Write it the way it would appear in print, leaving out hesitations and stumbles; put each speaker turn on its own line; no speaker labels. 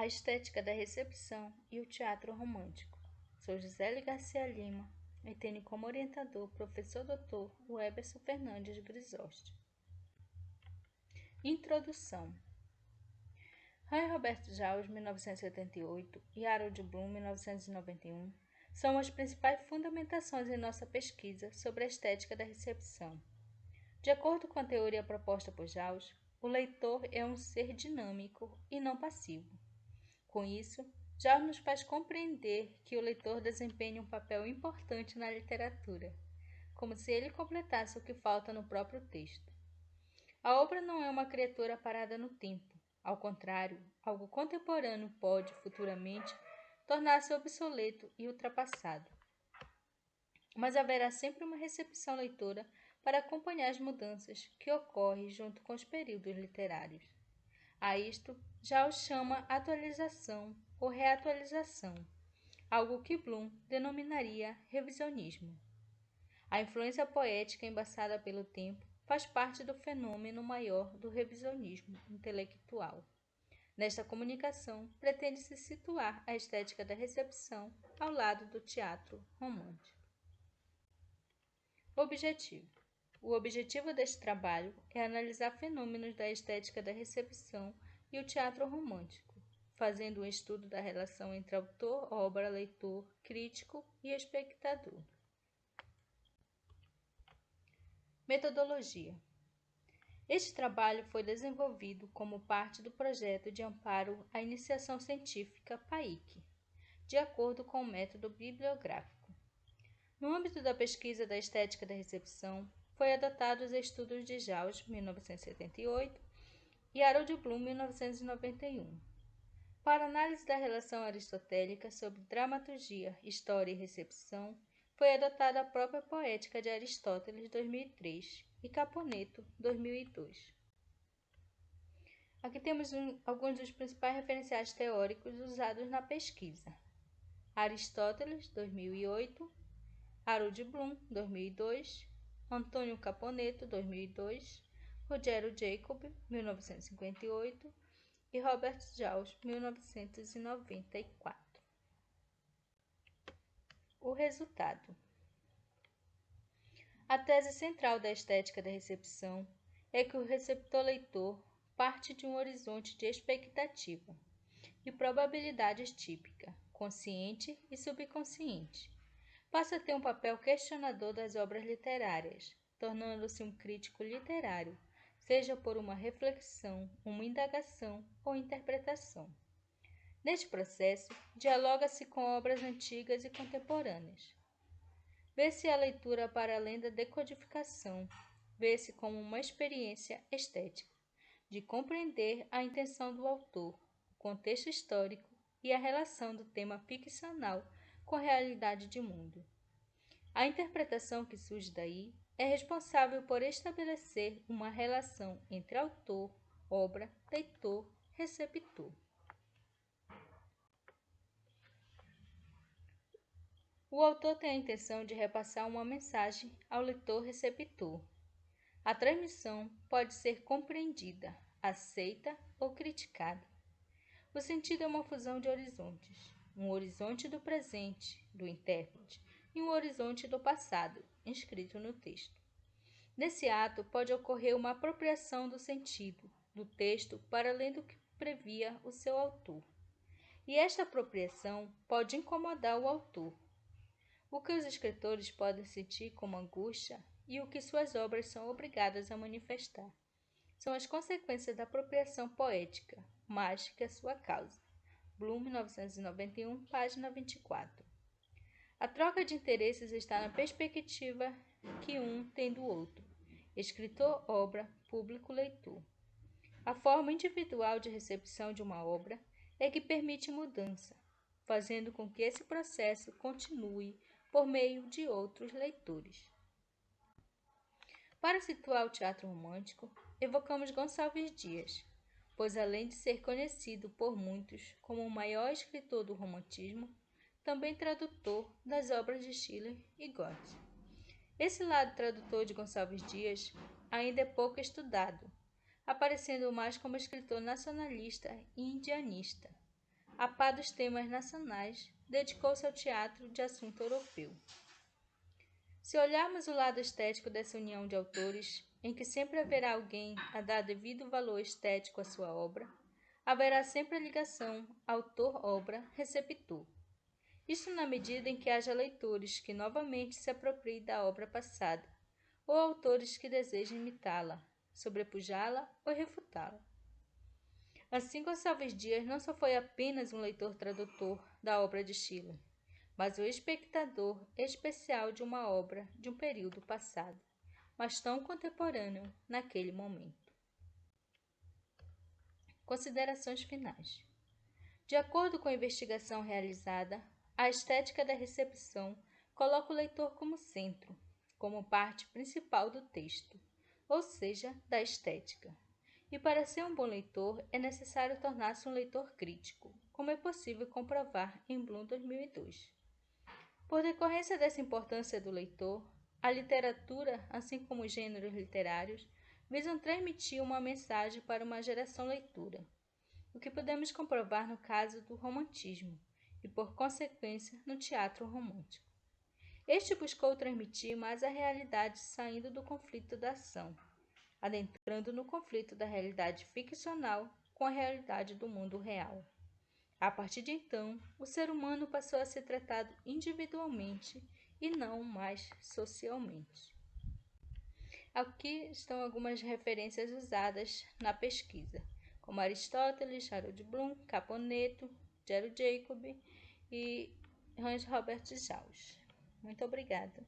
A estética da recepção e o teatro romântico. Sou Gisele Garcia Lima e tenho como orientador o professor Dr. Weberson Fernandes Grisosti. Introdução. Hans Robert Jauss, 1978, e Harold Bloom, 1991, são as principais fundamentações em nossa pesquisa sobre a estética da recepção. De acordo com a teoria proposta por Jauss, o leitor é um ser dinâmico e não passivo. Com isso, Jauss nos faz compreender que o leitor desempenha um papel importante na literatura, como se ele completasse o que falta no próprio texto. A obra não é uma criatura parada no tempo. Ao contrário, algo contemporâneo pode, futuramente, tornar-se obsoleto e ultrapassado. Mas haverá sempre uma recepção leitora para acompanhar as mudanças que ocorrem junto com os períodos literários. A isto, Jauss chama atualização ou reatualização, algo que Bloom denominaria revisionismo. A influência poética embaçada pelo tempo faz parte do fenômeno maior do revisionismo intelectual. Nesta comunicação, pretende-se situar a estética da recepção ao lado do teatro romântico. Objetivo. O objetivo deste trabalho é analisar fenômenos da estética da recepção e o teatro romântico, fazendo um estudo da relação entre autor, obra, leitor, crítico e espectador. Metodologia. Este trabalho foi desenvolvido como parte do projeto de amparo à iniciação científica PAIC, de acordo com o método bibliográfico. No âmbito da pesquisa da estética da recepção, foi adotado os estudos de Jauss, 1978, e Harold Bloom, 1991. Para análise da relação aristotélica sobre dramaturgia, história e recepção, foi adotada a própria Poética de Aristóteles, 2003, e Caponeto, 2002. Aqui temos alguns dos principais referenciais teóricos usados na pesquisa. Aristóteles, 2008, Harold Bloom, 2002, Antônio Caponeto, 2002, Rogério Jacob, 1958 e Robert Jauss, 1994. O resultado. A tese central da estética da recepção é que o receptor-leitor parte de um horizonte de expectativa e probabilidades típica, consciente e subconsciente. Passa a ter um papel questionador das obras literárias, tornando-se um crítico literário, seja por uma reflexão, uma indagação ou interpretação. Neste processo, dialoga-se com obras antigas e contemporâneas. Vê-se a leitura para além da decodificação, vê-se como uma experiência estética, de compreender a intenção do autor, o contexto histórico e a relação do tema ficcional com a realidade de mundo. A interpretação que surge daí é responsável por estabelecer uma relação entre autor, obra, leitor, receptor. O autor tem a intenção de repassar uma mensagem ao leitor-receptor. A transmissão pode ser compreendida, aceita ou criticada. O sentido é uma fusão de horizontes, um horizonte do presente, do intérprete, e um horizonte do passado, inscrito no texto. Nesse ato pode ocorrer uma apropriação do sentido do texto para além do que previa o seu autor. E esta apropriação pode incomodar o autor. O que os escritores podem sentir como angústia e o que suas obras são obrigadas a manifestar são as consequências da apropriação poética, mágica sua causa. Bloom, 1991, página 24. A troca de interesses está na perspectiva que um tem do outro, escritor, obra, público, leitor. A forma individual de recepção de uma obra é que permite mudança, fazendo com que esse processo continue por meio de outros leitores. Para situar o teatro romântico, evocamos Gonçalves Dias, pois além de ser conhecido por muitos como o maior escritor do romantismo, também tradutor das obras de Schiller e Goethe. Esse lado tradutor de Gonçalves Dias ainda é pouco estudado, aparecendo mais como escritor nacionalista e indianista. a par dos temas nacionais, dedicou-se ao teatro de assunto europeu. Se olharmos o lado estético dessa união de autores, em que sempre haverá alguém a dar devido valor estético à sua obra, haverá sempre a ligação autor-obra-receptor. Isso na medida em que haja leitores que novamente se apropriem da obra passada, ou autores que desejem imitá-la, sobrepujá-la ou refutá-la. Assim, Gonçalves Dias não só foi apenas um leitor-tradutor da obra de Schiller, mas o espectador especial de uma obra de um período passado, mas tão contemporâneo naquele momento. Considerações finais. De acordo com a investigação realizada, a estética da recepção coloca o leitor como centro, como parte principal do texto, ou seja, da estética. E para ser um bom leitor, é necessário tornar-se um leitor crítico, como é possível comprovar em Bloom 2002. Por decorrência dessa importância do leitor, a literatura, assim como os gêneros literários, visam transmitir uma mensagem para uma geração leitura, o que podemos comprovar no caso do romantismo e, por consequência, no teatro romântico. Este buscou transmitir mais a realidade saindo do conflito da ação, adentrando no conflito da realidade ficcional com a realidade do mundo real. A partir de então, o ser humano passou a ser tratado individualmente e não mais socialmente. Aqui estão algumas referências usadas na pesquisa, como Aristóteles, Harold Bloom, Caponetto, Jero Jacob e Hans Robert Jauch. Muito obrigada.